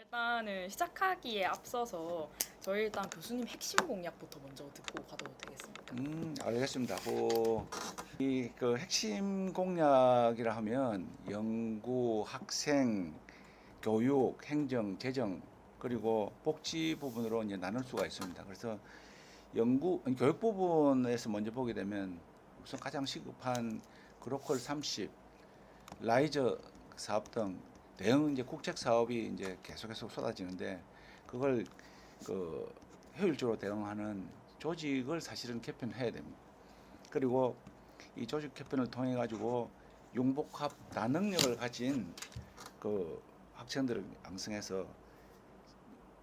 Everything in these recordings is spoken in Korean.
일단은 시작하기에 앞서서 저희 일단 교수님 핵심 공약부터 먼저 듣고 가도 되겠습니까? 알겠습니다. 그 핵심 공약이라 하면 연구, 학생, 교육, 행정, 재정 그리고 복지 부분으로 이제 나눌 수가 있습니다. 그래서 교육 부분에서 먼저 보게 되면 우선 가장 시급한 그로컬 30, 라이저 사업 등 대형 이제 국책 사업이 이제 계속해서 쏟아지는데 그걸 그 효율적으로 대응하는 조직을 사실은 개편해야 됩니다. 그리고 이 조직 개편을 통해 가지고 융복합 다능력을 가진 그 학생들을 양성해서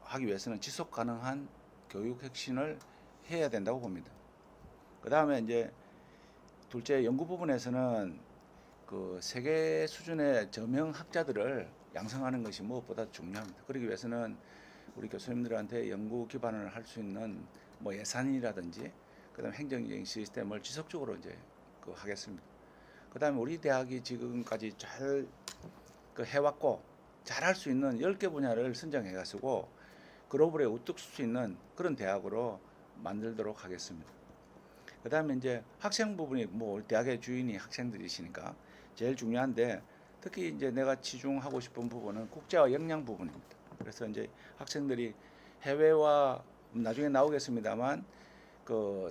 하기 위해서는 지속 가능한 교육 혁신을 해야 된다고 봅니다. 그 다음에 이제 둘째 연구 부분에서는 그 세계 수준의 저명 학자들을 양성하는 것이 무엇보다 중요합니다. 그러기 위해서는 우리 교수님들한테 연구 기반을 할 수 있는 뭐 예산이라든지 그다음 행정적인 시스템을 지속적으로 이제 하겠습니다. 그다음에 우리 대학이 지금까지 잘 해왔고 잘할 수 있는 10개 분야를 선정해 가지고 글로벌에 우뚝 설 수 있는 그런 대학으로 만들도록 하겠습니다. 그다음에 이제 학생 부분이 뭐 대학의 주인이 학생들이시니까 제일 중요한데 특히 이제 내가 치중하고 싶은 부분은 국제화 역량 부분입니다. 그래서 이제 학생들이 해외와 나중에 나오겠습니다만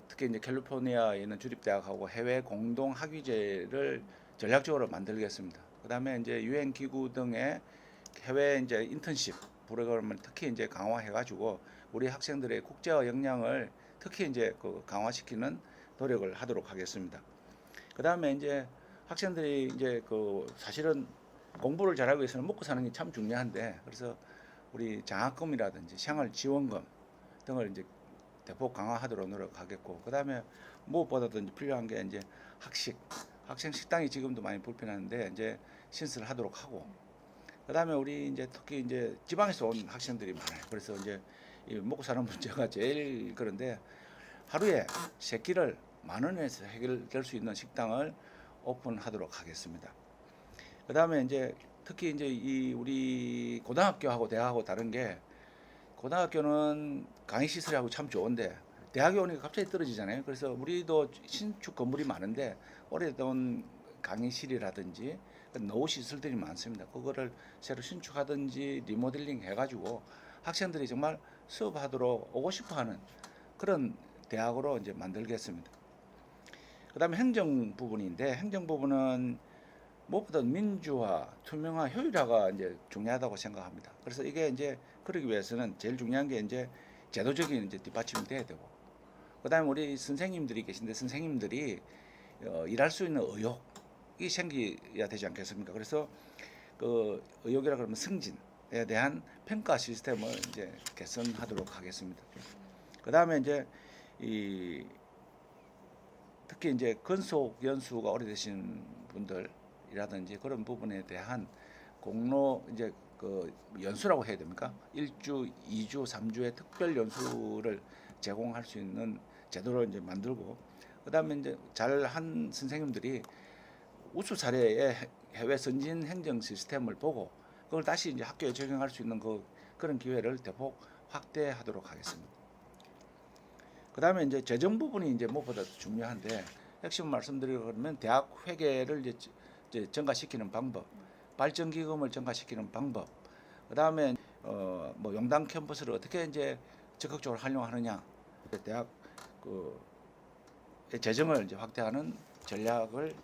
특히 이제 캘리포니아에 있는 주립대학하고 해외 공동 학위제를 전략적으로 만들겠습니다. 그다음에 이제 유엔 기구 등의 해외 이제 인턴십 프로그램을 특히 이제 강화해가지고 우리 학생들의 국제화 역량을 특히 이제 강화시키는 노력을 하도록 하겠습니다. 그다음에 이제 학생들이 이제 사실은 공부를 잘하기 위해서는 먹고 사는 게 참 중요한데 그래서 우리 장학금이라든지 생활지원금 등을 이제 대폭 강화하도록 노력하겠고 그다음에 무엇보다도 이제 필요한 게 이제 학생 식당이 지금도 많이 불편한데 이제 신설을 하도록 하고 그다음에 우리 이제 특히 이제 지방에서 온 학생들이 많아요. 그래서 이제 이 먹고 사는 문제가 제일 그런데 하루에 세 끼를 10,000원에서 해결될 수 있는 식당을 오픈하도록 하겠습니다. 그다음에 이제 특히 이제 이 우리 고등학교하고 대학하고 다른 게 고등학교는 강의 시설하고 참 좋은데 대학에 오니까 갑자기 떨어지잖아요. 그래서 우리도 신축 건물이 많은데 오래된 강의실이라든지 노후 시설들이 많습니다. 그거를 새로 신축하든지 리모델링 해가지고 학생들이 정말 수업하도록 오고 싶어하는 그런 대학으로 이제 만들겠습니다. 그다음에 행정 부분인데 행정 부분은 무엇보다 민주화, 투명화, 효율화가 이제 중요하다고 생각합니다. 그래서 이게 이제 그러기 위해서는 제일 중요한 게 이제 제도적인 이제 뒷받침이 돼야 되고, 그다음에 우리 선생님들이 계신데 선생님들이 일할 수 있는 의욕이 생겨야 되지 않겠습니까? 그래서 의욕이라 그러면 승진에 대한 평가 시스템을 이제 개선하도록 하겠습니다. 그다음에 이제 이 특히 이제 근속 연수가 오래되신 분들이라든지 그런 부분에 대한 공로 이제 연수라고 해야 됩니까? 1주, 2주, 3주의 특별 연수를 제공할 수 있는 제도를 이제 만들고 그다음에 이제 잘한 선생님들이 우수 사례의 해외 선진 행정 시스템을 보고 그걸 다시 이제 학교에 적용할 수 있는 그런 기회를 대폭 확대하도록 하겠습니다. 그다음에 이제 재정 부분이 이제 무엇보다 중요한데 핵심 말씀드리면 대학 회계를 이제 증가시키는 방법, 발전 기금을 증가시키는 방법, 그다음에 뭐 용당 캠퍼스를 어떻게 이제 적극적으로 활용하느냐, 대학 재정을 이제 확대하는 전략을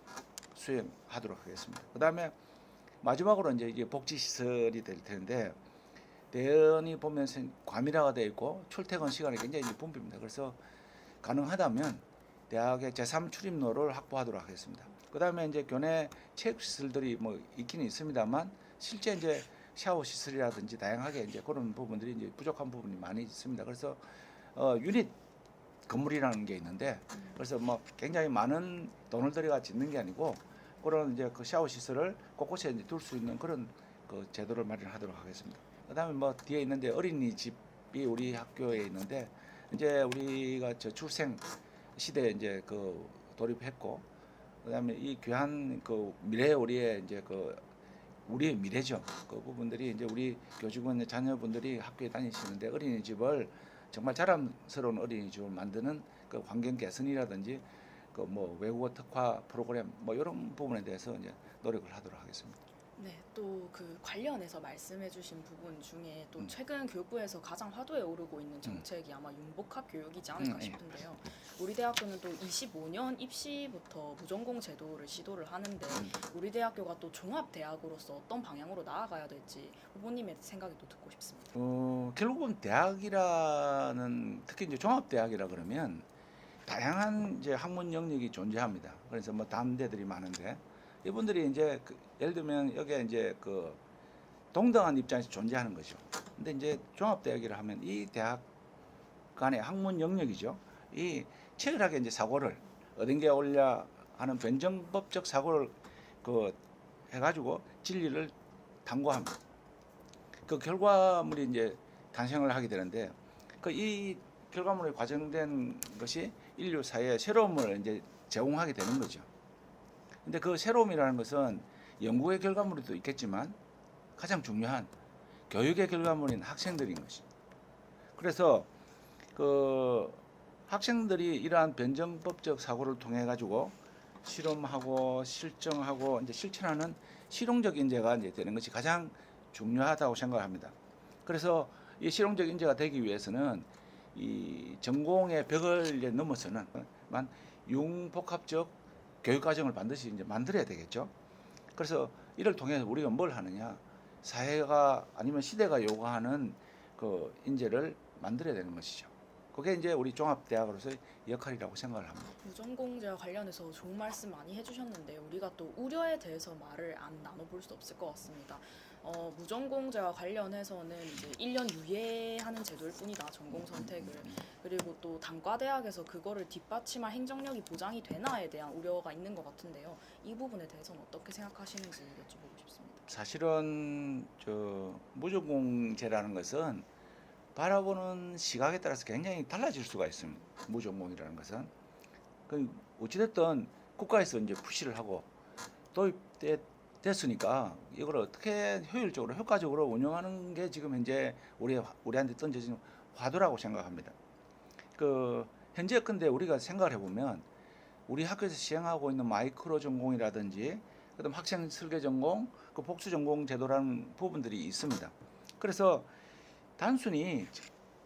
수행하도록 하겠습니다. 그다음에 마지막으로 이제 복지 시설이 될 텐데 대연이 보면 과밀화가 되어 있고 출퇴근 시간이 굉장히 붐빕니다. 그래서 가능하다면 대학의 제3 출입로를 확보하도록 하겠습니다. 그다음에 이제 교내 체육 시설들이 뭐 있기는 있습니다만 실제 이제 샤워 시설이라든지 다양하게 이제 그런 부분들이 이제 부족한 부분이 많이 있습니다. 그래서 유닛 건물이라는 게 있는데 그래서 뭐 굉장히 많은 돈을 들여가 짓는 게 아니고 그런 이제 샤워 시설을 곳곳에 이제 둘 수 있는 그런 제도를 마련하도록 하겠습니다. 그다음에 뭐 뒤에 있는데 어린이집이 우리 학교에 있는데 이제 우리가 출생 시대에 이제 돌입했고 그다음에 이 귀한 미래 우리의 이제 우리의 미래죠. 그 부분들이 이제 우리 교직원의 자녀분들이 학교에 다니시는데 어린이집을 정말 자랑스러운 어린이집을 만드는 그 환경 개선이라든지 그 뭐 외국어 특화 프로그램 뭐 이런 부분에 대해서 이제 노력을 하도록 하겠습니다. 네, 또 그 관련해서 말씀해주신 부분 중에 또 음. 최근 교육부에서 가장 화두에 오르고 있는 정책이 아마 융복합 교육이지 않을까 예. 싶은데요. 우리 대학교는 또 25년 입시부터 무전공 제도를 시도를 하는데 우리 대학교가 또 종합 대학으로서 어떤 방향으로 나아가야 될지 후보님의 생각이 또 듣고 싶습니다. 결국은 대학이라는 특히 이제 종합대학이라 그러면 다양한 이제 학문 영역이 존재합니다. 그래서 뭐 단대들이 많은데 이분들이 이제 예를 들면 여기에 이제 그 동등한 입장에서 존재하는 거죠. 근데 이제 종합대학이라 하면 이 대학 간의 학문 영역이죠. 이 치열하게 이제 사고를 어딘게 올려 하는 변정법적 사고를 그 해가지고 진리를 탐구합니다. 그 결과물이 이제 탄생을 하게 되는데 그 이 결과물이 과정된 것이 인류 사회에 새로움을 이제 제공하게 되는 거죠. 근데 그 새로움이라는 것은 연구의 결과물도 있겠지만 가장 중요한 교육의 결과물인 학생들인 것입니다. 그래서 그 학생들이 이러한 변정법적 사고를 통해 가지고 실험하고 실정하고 이제 실천하는 실용적 인재가 이제 되는 것이 가장 중요하다고 생각합니다. 그래서 이 실용적 인재가 되기 위해서는 이 전공의 벽을 이제 넘어서는 융복합적 교육 과정을 반드시 이제 만들어야 되겠죠. 그래서 이를 통해서 우리가 뭘 하느냐, 사회가 아니면 시대가 요구하는 그 인재를 만들어야 되는 것이죠. 그게 이제 우리 종합대학으로서의 역할이라고 생각을 합니다. 무전공제와 관련해서 좋은 말씀 많이 해주셨는데 우리가 또 우려에 대해서 말을 안 나눠볼 수 없을 것 같습니다. 무전공제와 관련해서는 이제 1년 유예하는 제도일 뿐이다, 전공 선택을. 그리고 또 단과대학에서 그거를 뒷받침할 행정력이 보장이 되나에 대한 우려가 있는 것 같은데요. 이 부분에 대해서는 어떻게 생각하시는지 여쭤보고 싶습니다. 사실은 무전공제라는 것은 바라보는 시각에 따라서 굉장히 달라질 수가 있습니다. 무전공이라는 것은 어찌됐든 국가에서 이제 푸시를 하고 도입됐으니까 이걸 어떻게 효율적으로 효과적으로 운영하는 게 지금 현재 우리한테 던져진 화두라고 생각합니다. 현재 근데 우리가 생각을 해보면 우리 학교에서 시행하고 있는 마이크로 전공이라든지 그다음 학생 설계 전공, 그 복수 전공 제도라는 부분들이 있습니다. 그래서 단순히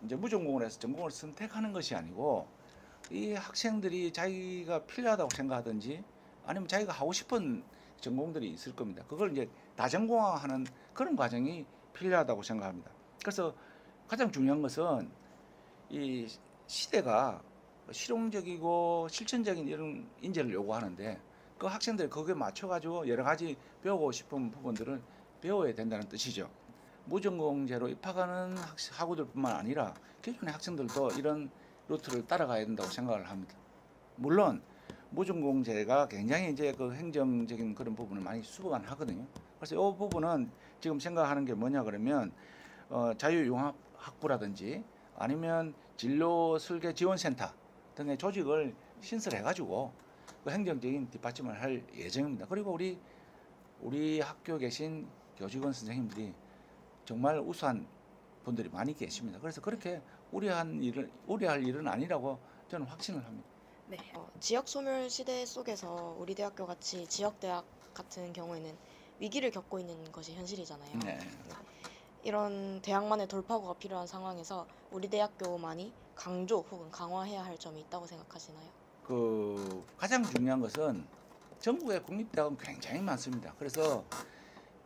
이제 무전공을 해서 전공을 선택하는 것이 아니고 이 학생들이 자기가 필요하다고 생각하든지 아니면 자기가 하고 싶은 전공들이 있을 겁니다. 그걸 이제 다전공화하는 그런 과정이 필요하다고 생각합니다. 그래서 가장 중요한 것은 이 시대가 실용적이고 실천적인 이런 인재를 요구하는데 그 학생들이 거기에 맞춰가지고 여러 가지 배우고 싶은 부분들을 배워야 된다는 뜻이죠. 무전공제로 입학하는 학우들뿐만 아니라 기존의 학생들도 이런 루트를 따라가야 된다고 생각을 합니다. 물론 무전공제가 굉장히 이제 그 행정적인 그런 부분을 많이 수반을 하거든요. 그래서 이 부분은 지금 생각하는 게 뭐냐 그러면 자유융합학부라든지 아니면 진로 설계 지원센터 등의 조직을 신설해가지고 그 행정적인 뒷받침을 할 예정입니다. 그리고 우리 학교에 계신 교직원 선생님들이 정말 우수한 분들이 많이 계십니다. 그래서 그렇게 우려할 일은 아니라고 저는 확신을 합니다. 네, 지역 소멸 시대 속에서 우리 대학교 같이 지역 대학 같은 경우에는 위기를 겪고 있는 것이 현실이잖아요. 네. 이런 대학만의 돌파구가 필요한 상황에서 우리 대학교만이 강조 혹은 강화해야 할 점이 있다고 생각하시나요? 가장 중요한 것은 전국의 국립대학은 굉장히 많습니다. 그래서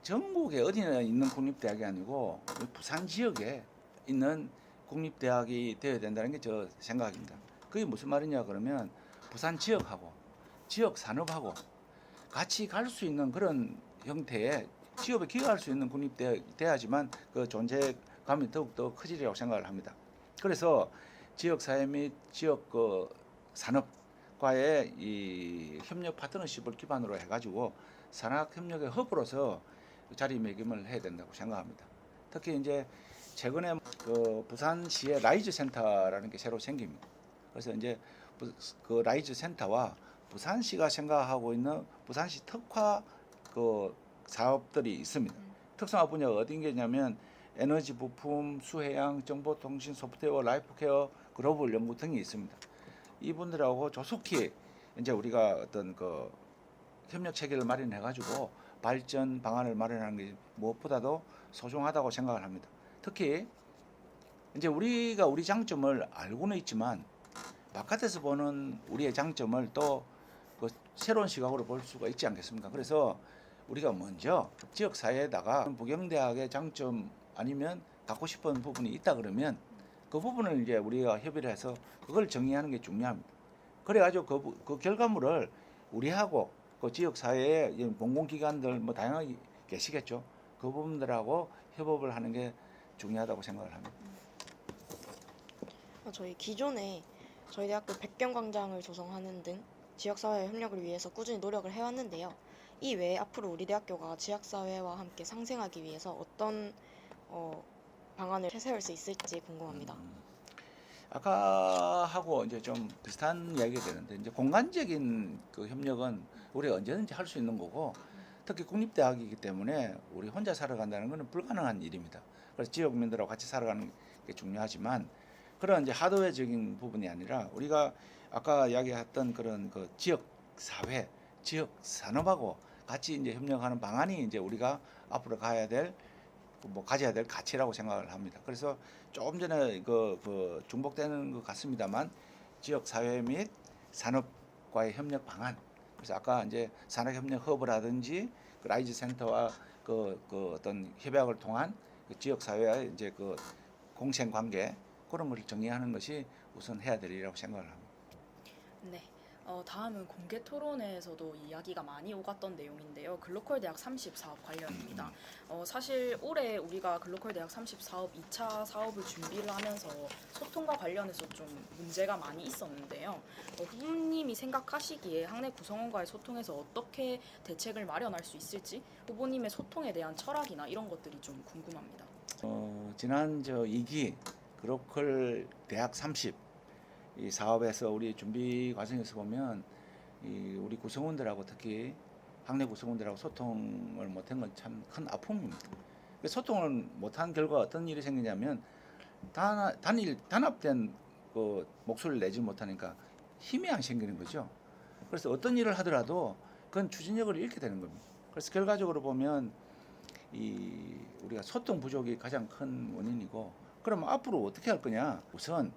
전국에 어디나 있는 국립대학이 아니고 부산 지역에 있는 국립대학이 되어야 된다는 게 저 생각입니다. 그게 무슨 말이냐 그러면 부산 지역하고 지역 산업하고 같이 갈 수 있는 그런 형태의 취업에 기여할 수 있는 국립대학이 돼야지만 그 존재감이 더욱더 커지리라고 생각을 합니다. 그래서 지역사회 및 지역 산업과의 이 협력 파트너십을 기반으로 해가지고 산학협력의 허브로서 자리매김을 해야 된다고 생각합니다. 특히 이제 최근에 그 부산시의 라이즈 센터라는 게 새로 생깁니다. 그래서 이제 그 라이즈 센터와 부산시가 생각하고 있는 부산시 특화 그 사업들이 있습니다. 특성화 분야가 어딘게냐면 에너지 부품, 수해양, 정보통신, 소프트웨어, 라이프케어, 글로벌 연구 등이 있습니다. 이분들하고 조속히 이제 우리가 어떤 그 협력 체계를 마련해 가지고 발전 방안을 마련하는 게 무엇보다도 소중하다고 생각을 합니다. 특히 이제 우리가 우리 장점을 알고는 있지만 바깥에서 보는 우리의 장점을 또 그 새로운 시각으로 볼 수가 있지 않겠습니까? 그래서 우리가 먼저 지역 사회에다가 부경대학의 장점 아니면 갖고 싶은 부분이 있다 그러면 그 부분을 이제 우리가 협의를 해서 그걸 정의하는 게 중요합니다. 그래가지고 그 결과물을 우리하고 그 지역 사회의 공공기관들 뭐 다양하게 계시겠죠. 그 부분들하고 협업을 하는 게 중요하다고 생각을 합니다. 저희 기존에 저희 대학교 백경광장을 조성하는 등 지역사회 협력을 위해서 꾸준히 노력을 해왔는데요. 이 외에 앞으로 우리 대학교가 지역사회와 함께 상생하기 위해서 어떤 방안을 세울 수 있을지 궁금합니다. 아까 하고 이제 좀 비슷한 이야기가 되는데 이제 공간적인 그 협력은 우리가 언제든지 할 수 있는 거고 특히 국립대학이기 때문에 우리 혼자 살아간다는 것은 불가능한 일입니다. 그래서 지역민들하고 같이 살아가는 게 중요하지만 그런 이제 하드웨어적인 부분이 아니라 우리가 아까 이야기했던 그런 그 지역 사회, 지역 산업하고 같이 이제 협력하는 방안이 이제 우리가 앞으로 가야 될 뭐 가져야 될 가치라고 생각을 합니다. 그래서 조금 전에 그 중복되는 것 같습니다만 지역 사회 및 산업과의 협력 방안. 그래서 아까 이제 산업협력 허브라든지 그 라이즈 센터와 그 어떤 협약을 통한 그 지역 사회와의 이제 그 공생 관계 그런 것을 정리하는 것이 우선 해야 될 일이라고 생각을 합니다. 네. 다음은 공개 토론회에서도 이야기가 많이 오갔던 내용인데요. 글로컬 대학 30 사업 관련입니다. 사실 올해 우리가 글로컬 대학 30 사업 2차 사업을 준비를 하면서 소통과 관련해서 좀 문제가 많이 있었는데요. 후보님이 생각하시기에 학내 구성원과의 소통에서 어떻게 대책을 마련할 수 있을지 후보님의 소통에 대한 철학이나 이런 것들이 좀 궁금합니다. 지난 2기 글로컬 대학 30 이 사업에서 우리 준비 과정에서 보면 우리 구성원들하고 특히 학내 구성원들하고 소통을 못한 건 참 큰 아픔입니다. 소통을 못한 결과 어떤 일이 생기냐면 단합된 그 목소리를 내지 못하니까 힘이 안 생기는 거죠. 그래서 어떤 일을 하더라도 그건 추진력을 잃게 되는 겁니다. 그래서 결과적으로 보면 우리가 소통 부족이 가장 큰 원인이고 그럼 앞으로 어떻게 할 거냐? 우선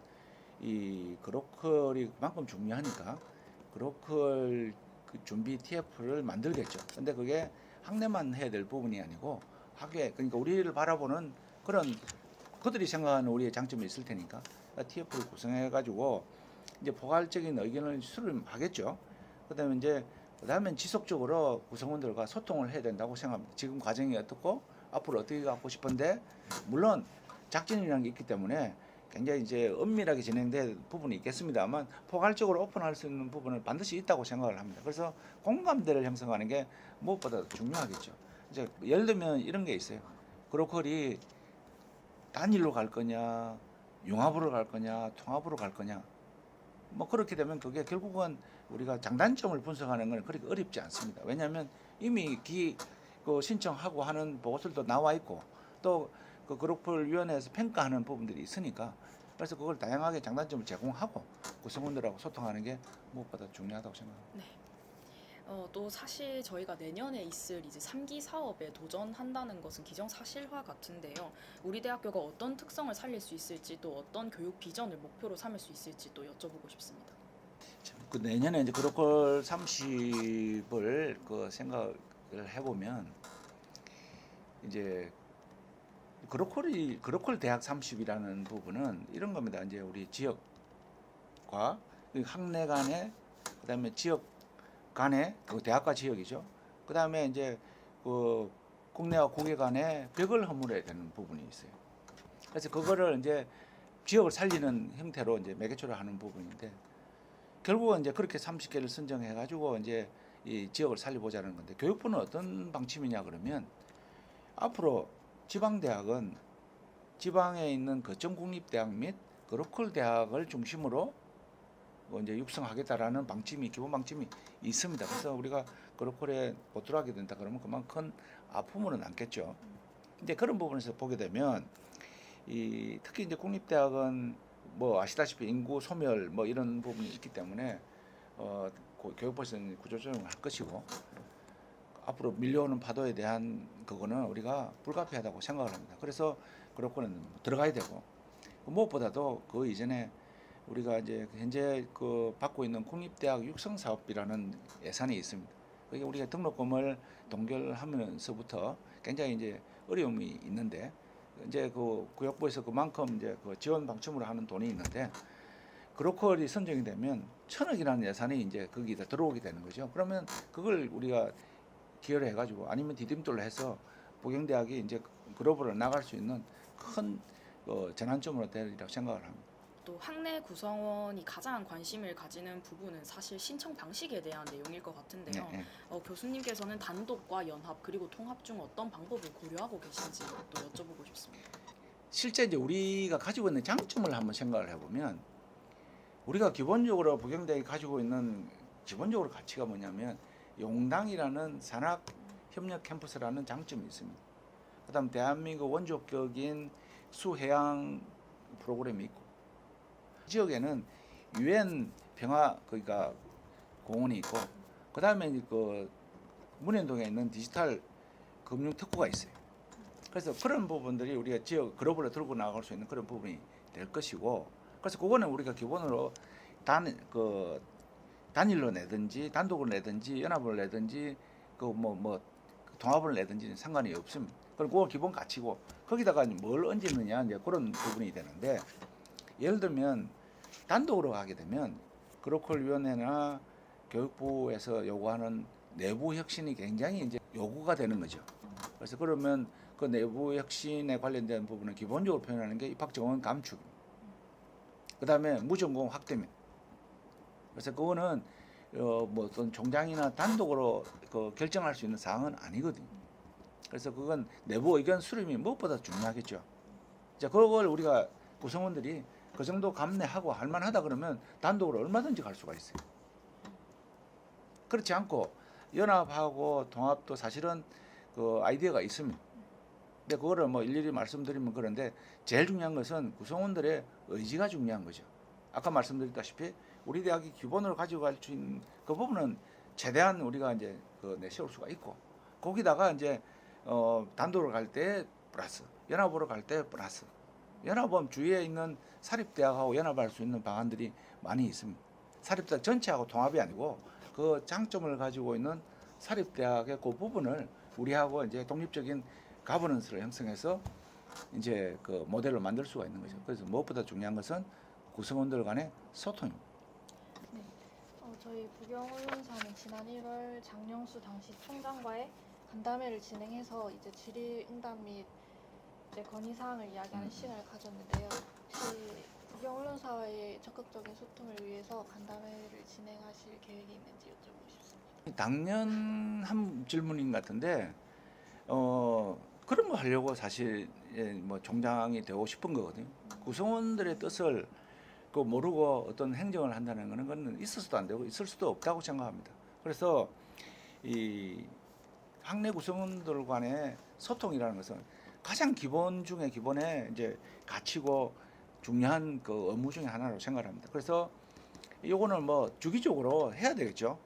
이 그로컬이 그만큼 중요하니까 그로컬 그 준비 TF를 만들겠죠. 근데 그게 학내만 해야 될 부분이 아니고 학회 그러니까 우리를 바라보는 그런 그들이 생각하는 우리의 장점이 있을 테니까 TF를 구성해 가지고 이제 포괄적인 의견을 수렴하겠죠. 그다음에 지속적으로 구성원들과 소통을 해야 된다고 생각합니다. 지금 과정이 어떻고 앞으로 어떻게 갖고 싶은데 물론 작전이라는 게 있기 때문에 굉장히 이제 엄밀하게 진행될 부분이 있겠습니다만 포괄적으로 오픈할 수 있는 부분은 반드시 있다고 생각을 합니다. 그래서 공감대를 형성하는 게 무엇보다 중요하겠죠. 이제 예를 들면 이런 게 있어요. 그로컬이 단일로 갈 거냐, 융합으로 갈 거냐, 통합으로 갈 거냐. 뭐 그렇게 되면 그게 결국은 우리가 장단점을 분석하는 건 그렇게 어렵지 않습니다. 왜냐하면 이미 그 신청하고 하는 보고서도 나와 있고 또 그 그로컬 위원회에서 평가하는 부분들이 있으니까 그래서 그걸 다양하게 장단점을 제공하고 구성원들하고 소통하는 게 무엇보다 중요하다고 생각합니다. 네. 또 사실 저희가 내년에 있을 이제 3기 사업에 도전한다는 것은 기정사실화 같은데요. 우리 대학교가 어떤 특성을 살릴 수 있을지 또 어떤 교육 비전을 목표로 삼을 수 있을지 또 여쭤보고 싶습니다. 그 내년에 이제 그로컬 30을 그 생각을 해보면 이제 그로컬 대학 30이라는 부분은 이런 겁니다. 이제 우리 지역과 학내 간의 그다음에 지역 간의 그 대학과 지역이죠. 그다음에 이제 그 국내와 국외 간의 벽을 허물어야 되는 부분이 있어요. 그래서 그거를 이제 지역을 살리는 형태로 이제 매개초를 하는 부분인데 결국은 이제 그렇게 30개를 선정해 가지고 이제 이 지역을 살려보자는 건데 교육부는 어떤 방침이냐 그러면 앞으로 지방대학은 지방에 있는 거점 국립대학 및 그로컬 대학을 중심으로 이제 육성하겠다라는 방침이 기본 방침이 있습니다. 그래서 우리가 그로컬에 보틀하게 된다 그러면 그만 큰 아픔으로 남겠죠. 이제 그런 부분에서 보게 되면 특히 이제 국립대학은 뭐 아시다시피 인구 소멸 뭐 이런 부분이 있기 때문에 교육부에서는 구조조정을 할 것이고 앞으로 밀려오는 파도에 대한 그거는 우리가 불가피하다고 생각을 합니다. 그래서 그렇고는 들어가야 되고 무엇보다도 그 이전에 우리가 이제 현재 그 받고 있는 국립대학 육성사업비라는 예산이 있습니다. 그게 우리가 등록금을 동결하면서부터 굉장히 이제 어려움이 있는데 이제 그 교육부에서 그만큼 이제 그 지원 방침으로 하는 돈이 있는데 그로컬이 선정이 되면 1,000억이라는 예산이 이제 거기다 들어오게 되는 거죠. 그러면 그걸 우리가 기여를 해가지고 아니면 디딤돌로 해서 부경대학이 이제 글로벌로 나갈 수 있는 큰 전환점으로 되리라고 생각을 합니다. 또 학내 구성원이 가장 관심을 가지는 부분은 사실 신청 방식에 대한 내용일 것 같은데요. 네. 교수님께서는 단독과 연합 그리고 통합 중 어떤 방법을 고려하고 계신지 또 여쭤보고 싶습니다. 실제 이제 우리가 가지고 있는 장점을 한번 생각을 해보면 우리가 기본적으로 부경대학이 가지고 있는 기본적으로 가치가 뭐냐면 용당이라는 산학 협력 캠퍼스라는 장점이 있습니다. 그다음 대한민국 원조격인 수해양 프로그램이 있고 지역에는 유엔 평화 그러니까 공원이 있고 그다음에 그 문현동에 있는 디지털 금융 특구가 있어요. 그래서 그런 부분들이 우리가 지역 글로벌로 들고 나갈 수 있는 그런 부분이 될 것이고 그래서 그거는 우리가 기본으로 단일로 내든지 단독으로 내든지 연합을 내든지 통합을 내든지 상관이 없습니다. 그리고 그거 기본 가치고 거기다가 뭘 얹느냐 이제 그런 부분이 되는데 예를 들면 단독으로 가게 되면 그로컬 위원회나 교육부에서 요구하는 내부 혁신이 굉장히 이제 요구가 되는 거죠. 그래서 그러면 그 내부 혁신에 관련된 부분은 기본적으로 표현하는 게 입학 정원 감축. 그다음에 무전공 확대입니다. 그래서 그거는 뭐 어떤 총장이나 단독으로 그 결정할 수 있는 사항은 아니거든요. 그래서 그건 내부 의견 수렴이 무엇보다 중요하겠죠. 자, 그걸 우리가 구성원들이 그 정도 감내하고 할 만하다 그러면 단독으로 얼마든지 갈 수가 있어요. 그렇지 않고 연합하고 통합도 사실은 그 아이디어가 있습니다. 근데 그거를 뭐 일일이 말씀드리면 그런데 제일 중요한 것은 구성원들의 의지가 중요한 거죠. 아까 말씀드렸다시피 우리 대학이 기본으로 가지고 갈 수 있는 그 부분은 최대한 우리가 이제 내세울 수가 있고 거기다가 이제 단독으로 갈 때 플러스 연합으로 갈 때 플러스 연합은 주위에 있는 사립대학하고 연합할 수 있는 방안들이 많이 있습니다. 사립대학 전체하고 통합이 아니고 그 장점을 가지고 있는 사립대학의 그 부분을 우리하고 이제 독립적인 가버넌스를 형성해서 이제 그 모델을 만들 수가 있는 거죠. 그래서 무엇보다 중요한 것은 구성원들 간의 소통입니다. 네. 저희 부경언론사는 지난 1월 장영수 당시 총장과의 간담회를 진행해서 이제 질의응답 및 이제 건의사항을 이야기하는 시간을 가졌는데요. 혹시 부경언론사와의 적극적인 소통을 위해서 간담회를 진행하실 계획이 있는지 여쭤보고 싶습니다. 당연한 질문인 것 같은데 그런 거 하려고 사실 뭐 총장이 되고 싶은 거거든요. 구성원들의 뜻을 모르고 어떤 행정을 한다는 거는 그건 있어서도 안 되고 있을 수도 없다고 생각합니다. 그래서 이 학내 구성원들 간의 소통이라는 것은 가장 기본 중에 기본의 이제 가치고 중요한 그 업무 중에 하나로 생각합니다. 그래서 요거는 뭐 주기적으로 해야 되겠죠.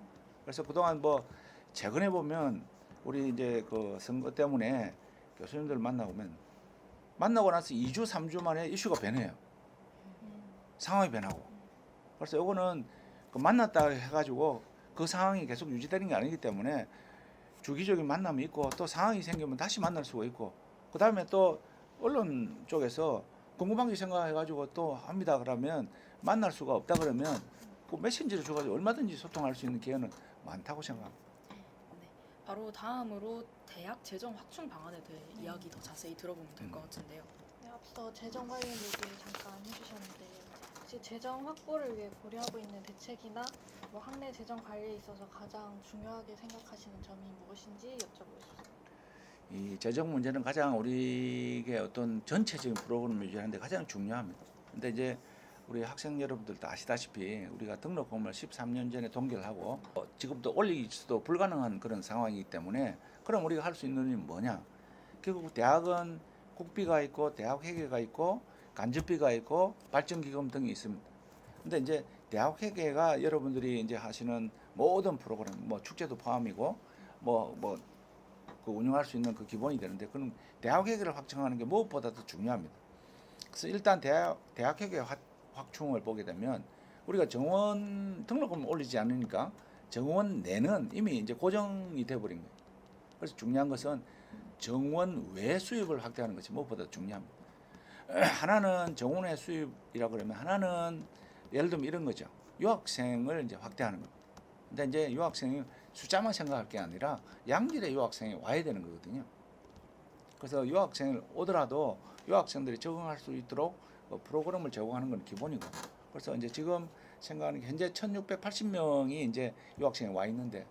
그래서 그동안 뭐 최근에 보면 우리 이제 그 선거 때문에 교수님들 만나고 나서 2주 3주 만에 이슈가 변해요. 상황이 변하고. 그래서 요거는 그 만났다 해가지고 그 상황이 계속 유지되는 게 아니기 때문에 주기적인 만남이 있고 또 상황이 생기면 다시 만날 수가 있고 그 다음에 또 언론 쪽에서 궁금한 게 생각해가지고 또 합니다 그러면 만날 수가 없다 그러면 그 메신저를 줘가지고 얼마든지 소통할 수 있는 기회는 많다고 생각합니다. 네, 바로 다음으로 대학 재정 확충 방안에 대해 이야기 더 자세히 들어보면 될 것 같은데요. 네, 앞서 재정 관련 얘기 잠깐 해주셨는데 혹시 재정 확보를 위해 고려하고 있는 대책이나 뭐 학내 재정 관리에 있어서 가장 중요하게 생각하시는 점이 무엇인지 여쭤보고 싶습니다. 이 재정 문제는 가장 우리의 어떤 전체적인 프로그램을 유지하는데 가장 중요합니다. 근데 이제 우리 학생 여러분들도 아시다시피 우리가 등록금을 13년 전에 동결을 하고 지금도 올리기도 불가능한 그런 상황이기 때문에 그럼 우리가 할 수 있는 일은 뭐냐? 결국 대학은 국비가 있고 대학 회계가 있고 간접비가 있고 발전기금 등이 있습니다. 근데 이제 대학 회계가 여러분들이 이제 하시는 모든 프로그램, 뭐 축제도 포함이고 그 운영할 수 있는 그 기본이 되는데 그럼 대학 회계를 확충하는 게 무엇보다도 중요합니다. 그래서 일단 대학 회계 확충을 보게 되면 우리가 정원 등록금을 올리지 않으니까 정원 내는 이미 이제 고정이 돼 버린 거예요. 그래서 중요한 것은 정원 외 수입을 확대하는 것이 무엇보다 중요합니다. 하나는 정원외 수입이라고 그러면 하나는 예를 들면 이런 거죠. 유학생을 이제 확대하는 겁니다. 근데 이제 유학생이 숫자만 생각할 게 아니라 양질의 유학생이 와야 되는 거거든요. 그래서 유학생을 오더라도 유학생들이 적응할 수 있도록 프로그램을 제공하는 건 기본이고. 그래서 이제 지금 생각하는 게 현재 1,680명이 이제 유학생이 와 있는데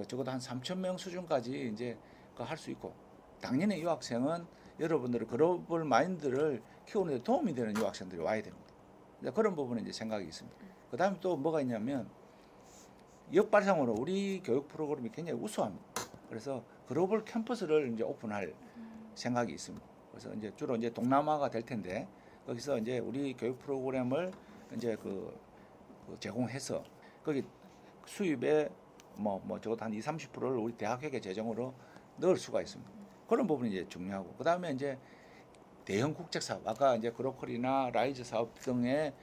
적어도 한 3,000명 수준까지 이제 할 수 있고. 당연히 유학생은 여러분들의 글로벌 마인드를 키우는 데 도움이 되는 유학생들이 와야 됩니다. 그런 부분에 이제 생각이 있습니다. 그 다음에 또 뭐가 있냐면 역발상으로 우리 교육 프로그램이 굉장히 우수합니다. 그래서 글로벌 캠퍼스를 이제 오픈할 생각이 있습니다. 그래서 이제 주로 이제 동남아가 될 텐데 거기서 이제 우리 교육 프로그램을 이제 그 제공해서 거기 수입의 뭐 적어도 한 20-30%를 우리 대학 회계 재정으로 넣을 수가 있습니다. 그런 부분이 이제 중요하고 그다음에 이제 대형 국책 사업 아까 이제 그로컬이나 라이즈 사업 등의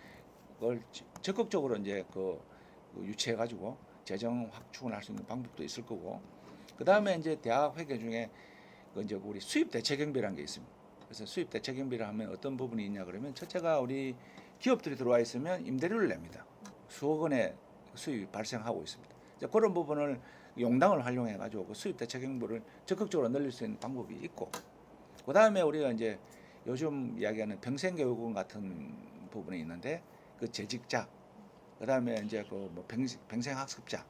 걸 적극적으로 이제 유치해 가지고 재정 확충을 할 수 있는 방법도 있을 거고 그다음에 이제 대학 회계 중에 이제 우리 수입 대체 경비라는 게 있습니다. 그래서 수입 대체 경비를 하면 어떤 부분이 있냐 그러면 첫째가 우리 기업들이 들어와 있으면 임대료를 냅니다. 수억 원의 수입이 발생하고 있습니다. 이제 그런 부분을 용당을 활용해 가지고 그 수입 대체 경비를 적극적으로 늘릴 수 있는 방법이 있고 그다음에 우리가 이제 요즘 이야기하는 평생교육원 같은 부분이 있는데 그 재직자 그다음에 이제 평생학습자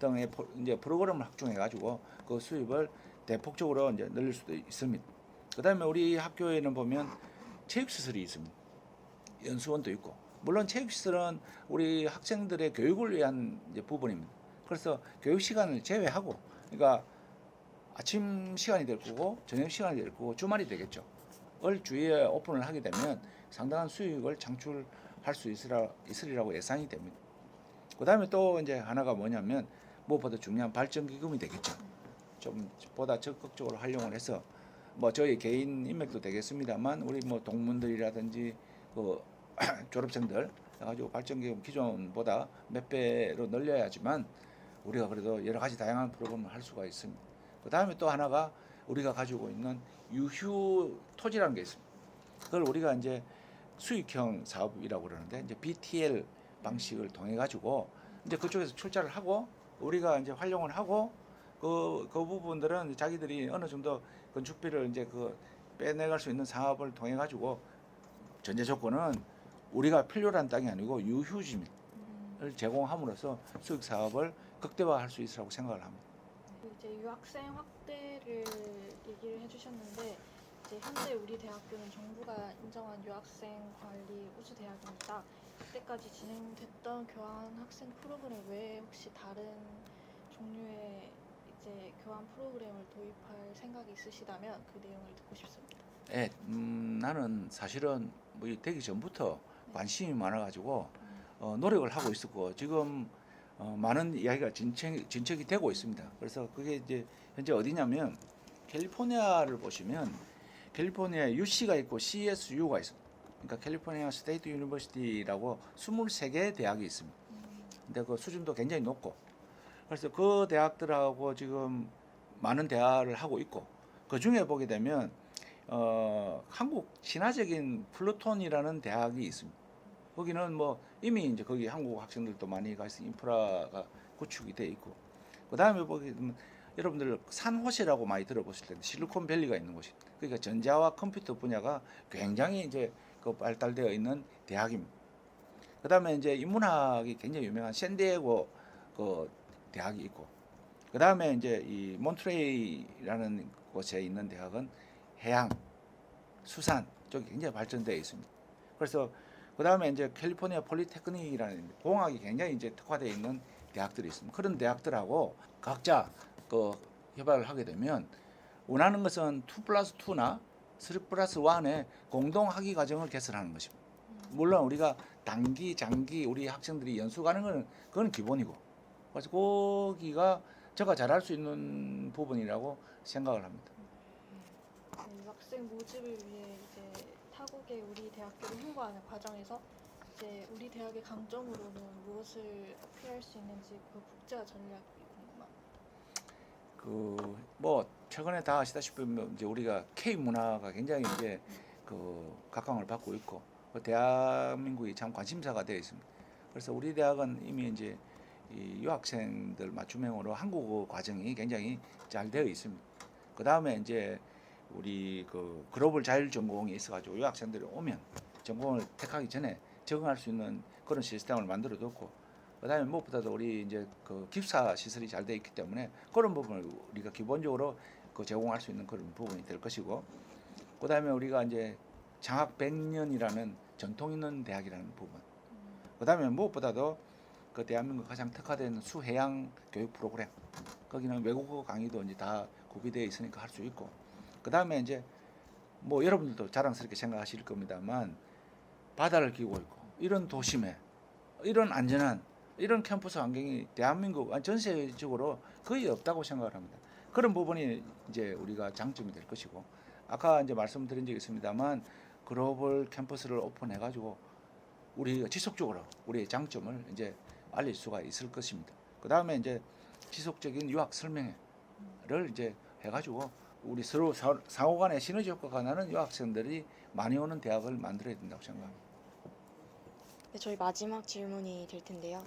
등의 이제 프로그램을 확충해 가지고 그 수입을 대폭적으로 이제 늘릴 수도 있습니다. 그다음에 우리 학교에는 보면 체육시설이 있습니다. 연수원도 있고 물론 체육시설은 우리 학생들의 교육을 위한 이제 부분입니다. 그래서 교육 시간을 제외하고 그러니까 아침 시간이 될 거고 저녁 시간이 될 거고 주말이 되겠죠. 을 주위에 오픈을 하게 되면 상당한 수익을 창출할 수 있으리라고 예상이 됩니다. 그다음에 또 이제 하나가 뭐냐면 무엇보다 중요한 발전기금이 되겠죠. 좀 보다 적극적으로 활용을 해서 뭐 저희 개인 인맥도 되겠습니다만 우리 뭐 동문들이라든지 그 졸업생들 해가지고 발전기금 기존보다 몇 배로 늘려야지만 우리가 그래도 여러 가지 다양한 프로그램을 할 수가 있습니다. 그 다음에 또 하나가 우리가 가지고 있는 유휴 토지라는 게 있습니다. 그걸 우리가 이제 수익형 사업이라고 그러는데 이제 BTL 방식을 통해 가지고 이제 그쪽에서 출자를 하고 우리가 이제 활용을 하고 그 부분들은 자기들이 어느 정도 건축비를 이제 빼내갈 수 있는 사업을 통해 가지고 전제 조건은 우리가 필요한 땅이 아니고 유휴지를 제공함으로써 수익 사업을 극대화할 수 있으라고 생각을 합니다. 이제 유학생 확대를 얘기를 해주셨는데 이제 현재 우리 대학교는 정부가 인정한 유학생 관리 우수 대학입니다. 그때까지 진행됐던 교환 학생 프로그램 외에 혹시 다른 종류의 이제 교환 프로그램을 도입할 생각이 있으시다면 그 내용을 듣고 싶습니다. 네, 나는 사실은 뭐 되기 전부터 관심이 많아가지고 노력을 하고 있었고 지금 많은 이야기가 진척이 되고 있습니다. 그래서 그게 이제 현재 어디냐면 캘리포니아를 보시면 캘리포니아 UC가 있고 CSU가 있습니다. 그러니까 캘리포니아 스테이트 유니버시티라고 23개의 대학이 있습니다. 근데 그 수준도 굉장히 높고 그래서 그 대학들하고 지금 많은 대화를 하고 있고 그 중에 보게 되면 한국 친화적인 플루톤이라는 대학이 있습니다. 거기는 뭐 이미 이제 거기 한국 학생들도 많이 가 있어 인프라가 구축이 돼 있고 그 다음에 보게 되면 여러분들 산호세라고 많이 들어보실 텐데 실리콘밸리가 있는 곳이 그러니까 전자와 컴퓨터 분야가 굉장히 이제 발달되어 있는 대학입니다. 그 다음에 이제 인문학이 굉장히 유명한 샌디에고 대학이 있고 그 다음에 이제 이 몬트레이라는 곳에 있는 대학은 해양, 수산 쪽이 굉장히 발전되어 있습니다. 그래서 그다음에 이제 캘리포니아 폴리테크닉이라는 공학이 굉장히 이제 특화되어 있는 대학들이 있습니다. 그런 대학들하고 각자 그 협약을 하게 되면 원하는 것은 2+2나 3+1의 공동 학위 과정을 개설하는 것입니다. 물론 우리가 단기, 장기 우리 학생들이 연수 가는 거는 그건 기본이고, 그래서 거기가 제가 잘할 수 있는 부분이라고 생각을 합니다. 네, 유학생 모집을 위해 이제 타국의 우리 대학교를 홍보하는 과정에서 이제 우리 대학의 강점으로는 무엇을 어필할 수 있는지 그 국제화 전략이 궁금합니다. 그 뭐 최근에 다 아시다시피 이제 우리가 K 문화가 굉장히 이제 그 각광을 받고 있고 그 대한민국이 참 관심사가 되어 있습니다. 그래서 우리 대학은 이미 이제 이 유학생들 맞춤형으로 한국어 과정이 굉장히 잘 되어 있습니다. 그 다음에 이제 우리 그 글로벌 자율 전공이 있어가지고 유학생들이 오면 전공을 택하기 전에 적응할 수 있는 그런 시스템을 만들어뒀고, 그다음에 무엇보다도 우리 이제 그 기숙사 시설이 잘 되어 있기 때문에 그런 부분을 우리가 기본적으로 그 제공할 수 있는 그런 부분이 될 것이고, 그다음에 우리가 이제 장학 100년이라는 전통 있는 대학이라는 부분, 그다음에 무엇보다도 그 대한민국 가장 특화된 수해양 교육 프로그램, 거기는 외국어 강의도 이제 다 구비되어 있으니까 할 수 있고, 그다음에 이제 뭐 여러분들도 자랑스럽게 생각하실 겁니다만 바다를 끼고 있고 이런 도심에 이런 안전한 이런 캠퍼스 환경이 대한민국 전 세계적으로 거의 없다고 생각을 합니다. 그런 부분이 이제 우리가 장점이 될 것이고, 아까 이제 말씀드린 적이 있습니다만 글로벌 캠퍼스를 오픈해 가지고 우리가 지속적으로 우리의 장점을 이제 알릴 수가 있을 것입니다. 그 다음에 이제 지속적인 유학 설명회를 이제 해가지고 우리 서로 상호간에 시너지 효과가 나는 유학생들이 많이 오는 대학을 만들어야 된다고 생각합니다. 네, 저희 마지막 질문이 될 텐데요.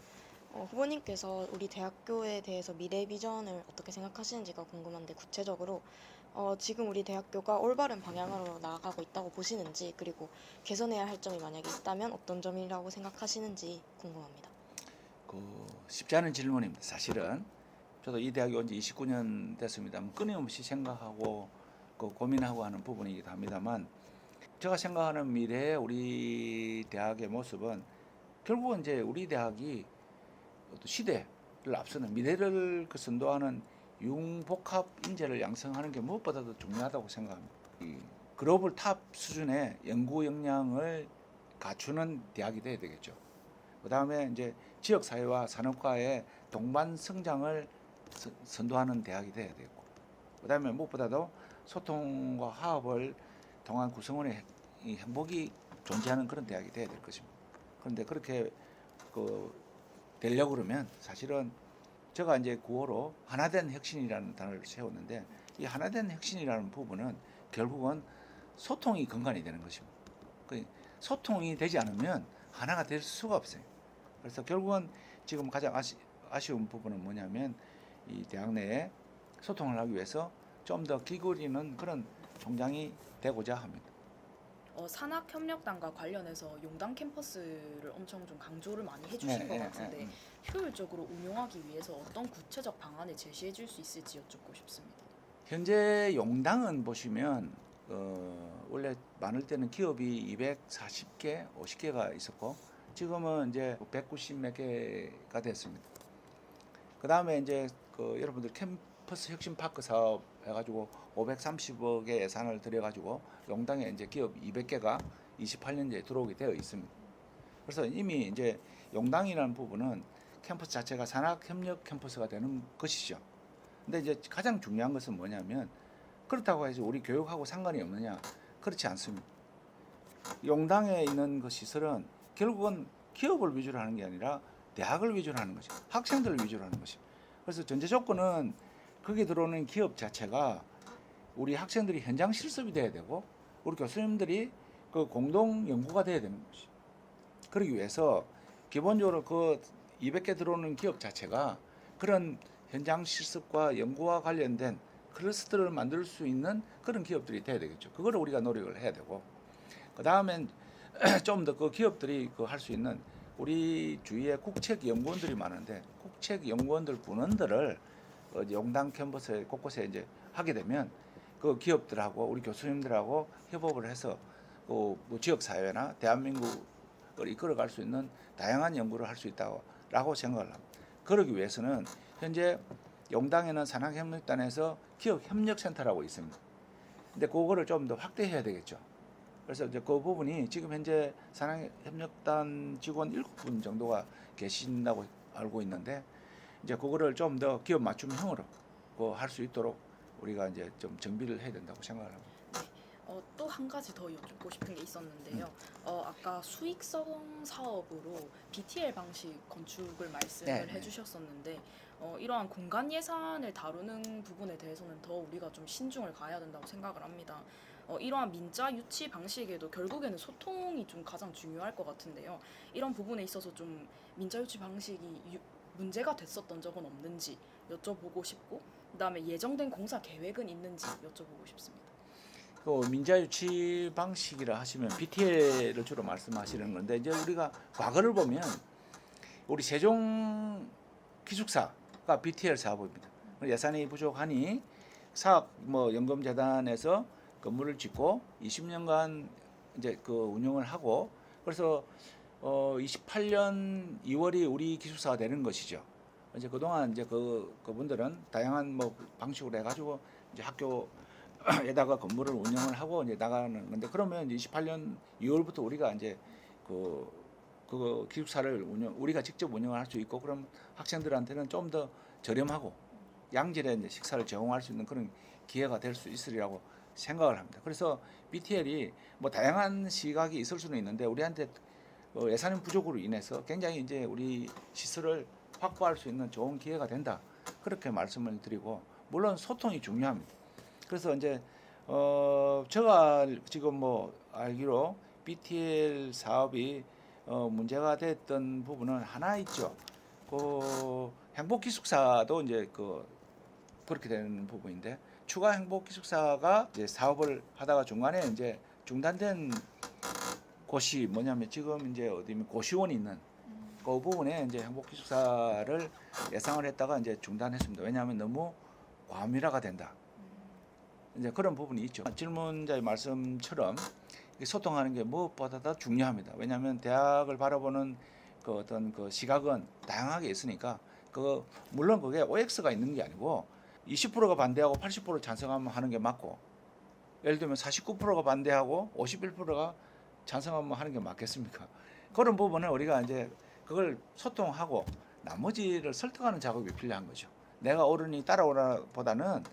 후보님께서 우리 대학교에 대해서 미래 비전을 어떻게 생각하시는지가 궁금한데, 구체적으로 지금 우리 대학교가 올바른 방향으로 나아가고 있다고 보시는지, 그리고 개선해야 할 점이 만약에 있다면 어떤 점이라고 생각하시는지 궁금합니다. 쉽지 않은 질문입니다. 사실은 저도 이 대학에 온 지 29년 됐습니다만 끊임없이 생각하고 고민하고 하는 부분이기도 합니다만, 제가 생각하는 미래의 우리 대학의 모습은 결국은 이제 우리 대학이 어떤 시대를 앞서는 미래를 선도하는 융복합 인재를 양성하는 게 무엇보다도 중요하다고 생각합니다. 이 글로벌 탑 수준의 연구 역량을 갖추는 대학이 돼야 되겠죠. 그 다음에 이제 지역 사회와 산업과의 동반 성장을 선도하는 대학이 돼야 되고, 그 다음에 무엇보다도 소통과 화합을 통한 구성원의 이 행복이 존재하는 그런 대학이 돼야 될 것입니다. 그런데 그렇게 되려고 그러면 사실은 제가 이제 구호로 하나된 혁신이라는 단어를 세웠는데, 이 하나된 혁신이라는 부분은 결국은 소통이 근간이 되는 것입니다. 소통이 되지 않으면 하나가 될 수가 없어요. 그래서 결국은 지금 가장 아쉬운 부분은 뭐냐면 이 대학 내에 소통을 하기 위해서 좀 더 기울이는 그런 총장이 되고자 합니다. 산학협력단과 관련해서 용당 캠퍼스를 엄청 좀 강조를 많이 해주신 것 같은데 효율적으로 운용하기 위해서 어떤 구체적 방안을 제시해 줄 수 있을지 여쭙고 싶습니다. 현재 용당은 보시면 원래 많을 때는 기업이 240개, 50개가 있었고 지금은 이제 190 몇 개가 됐습니다. 그 다음에 이제 여러분들 캠퍼스 혁신파크 사업 해가지고 530억의 예산을 들여가지고 용당에 이제 기업 200개가 28년도에 들어오게 되어 있습니다. 그래서 이미 이제 용당이라는 부분은 캠퍼스 자체가 산학협력 캠퍼스가 되는 것이죠. 근데 이제 가장 중요한 것은 뭐냐면, 그렇다고 해서 우리 교육하고 상관이 없느냐? 그렇지 않습니다. 용당에 있는 그 시설은 결국은 기업을 위주로 하는 게 아니라 대학을 위주로 하는 것이고 학생들을 위주로 하는 것이고, 그래서 전제 조건은 거기에 들어오는 기업 자체가 우리 학생들이 현장 실습이 돼야 되고 우리 교수님들이 그 공동 연구가 돼야 되는 것이. 그러기 위해서 기본적으로 그 200개 들어오는 기업 자체가 그런 현장 실습과 연구와 관련된 클러스터를 만들 수 있는 그런 기업들이 돼야 되겠죠. 그거를 우리가 노력을 해야 되고, 그 다음엔 좀 더 그 기업들이 할 수 있는, 우리 주위에 국책 연구원들이 많은데 국책 연구원들 분원들을 용당 캠퍼스 곳곳에 이제 하게 되면 그 기업들하고 우리 교수님들하고 협업을 해서 뭐 지역 사회나 대한민국 걸 이끌어갈 수 있는 다양한 연구를 할 수 있다고 생각을 합니다. 그러기 위해서는 현재 용당에는 산학협력단에서 기업협력센터라고 있습니다. 근데 그거를 좀 더 확대해야 되겠죠. 그래서 이제 그 부분이 지금 현재 산학협력단 직원 7분 정도가 계신다고 알고 있는데 이제 그거를 좀 더 기업 맞춤형으로 할 수 있도록 우리가 이제 좀 정비를 해야 된다고 생각을 합니다. 또 한 가지 더 여쭙고 싶은 게 있었는데요. 아까 수익성 사업으로 BTL 방식 건축을 말씀을 네, 네. 해주셨었는데 이러한 공간 예산을 다루는 부분에 대해서는 더 우리가 좀 신중을 가야 된다고 생각을 합니다. 이러한 민자 유치 방식에도 결국에는 소통이 좀 가장 중요할 것 같은데요. 이런 부분에 있어서 좀 민자 유치 방식이 문제가 됐었던 적은 없는지 여쭤보고 싶고, 그다음에 예정된 공사 계획은 있는지 여쭤보고 싶습니다. 그 민자유치 방식이라 하시면 BTL을 주로 말씀하시는 건데 이제 우리가 과거를 보면 우리 세종 기숙사가 BTL 사업입니다. 예산이 부족하니 사업 연금재단에서 건물을 짓고 20년간 이제 그 운영을 하고 그래서 28년 2월이 우리 기숙사가 되는 것이죠. 이제 그동안 이제 그분들은 다양한 방식으로 해가지고 이제 학교에다가 건물을 운영을 하고 이제 나가는 건데 그러면 이제 28년 2월부터 우리가 이제 그 기숙사를 우리가 직접 운영을 할 수 있고 그럼 학생들한테는 좀 더 저렴하고 양질의 이제 식사를 제공할 수 있는 그런 기회가 될 수 있으리라고 생각을 합니다. 그래서 BTL이 다양한 시각이 있을 수는 있는데 우리한테 예산 부족으로 인해서 굉장히 이제 우리 시설을 확보할 수 있는 좋은 기회가 된다. 그렇게 말씀을 드리고 물론 소통이 중요합니다. 그래서 이제 제가 지금 알기로 BTL 사업이 문제가 됐던 부분은 하나 있죠. 행복 기숙사도 이제 그렇게 되는 부분인데 추가 행복 기숙사가 이제 사업을 하다가 중간에 이제 중단된 곳이 뭐냐면 지금 이제 어디면 고시원이 있는 그 부분에 이제 행복 기숙사를 예상을 했다가 이제 중단했습니다. 왜냐하면 너무 과밀화가 된다. 이제 그런 부분이 있죠. 질문자의 말씀처럼 소통하는 게 무엇보다 더 중요합니다. 왜냐하면 대학을 바라보는 어떤 시각은 다양하게 있으니까 물론 그게 OX가 있는 게 아니고 20%가 반대하고 80% 찬성하는 게 맞고 예를 들면 49%가 반대하고 51%가 찬성하면 하는 게 맞겠습니까? 그런 부분을 우리가 이제 그걸 소통하고 나머지를 설득하는 작업이 필요한 거죠. 내가 옳으니 따라오라보다는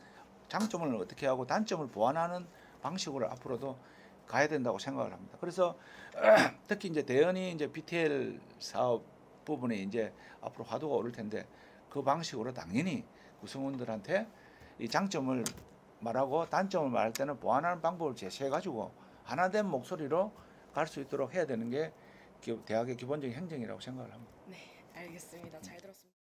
장점을 어떻게 하고 단점을 보완하는 방식으로 앞으로도 가야 된다고 생각을 합니다. 그래서 특히 이제 대연이 이제 BTL 사업 부분에 이제 앞으로 화두가 오를 텐데 그 방식으로 당연히 구성원들한테 이 장점을 말하고 단점을 말할 때는 보완하는 방법을 제시해 가지고 하나된 목소리로 갈 수 있도록 해야 되는 게 대학의 기본적인 행정이라고 생각을 합니다. 네, 알겠습니다. 잘 들었습니다.